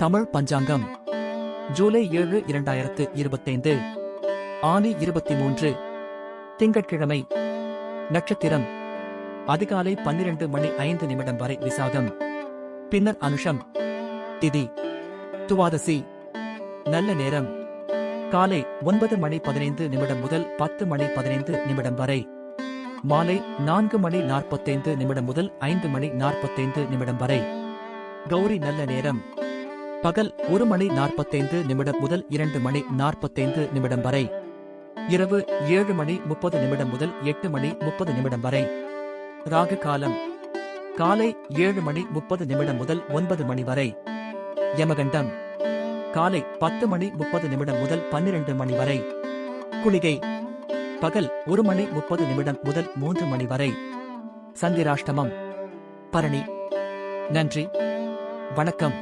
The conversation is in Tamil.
தமிழ் பஞ்சாங்கம் ஜூலை 7 2025 ஆனி 23 திங்கட்கிழமை நட்சத்திரம் அதிகாலை 12:05 வரை விசாகம் பின்னர் அனுஷம் திதி துவாதசி நல்ல நேரம் காலை 9:15 முதல் 10:15 வரை மாலை 4:45 முதல் 5:45 வரை கௌரி நல்ல நேரம் பகல் 1:45 முதல் 2:45 வரை இரவு 7:30 முதல் 8:30 வரை ராகு காலம் காலை 7:30 முதல் 9 வரை யமகண்டம் காலை 10:30 முதல் 12 வரை குளிகை பகல் 1:30 முதல் 3 வரை சந்திராஷ்டமம் பரணி நன்றி வணக்கம்.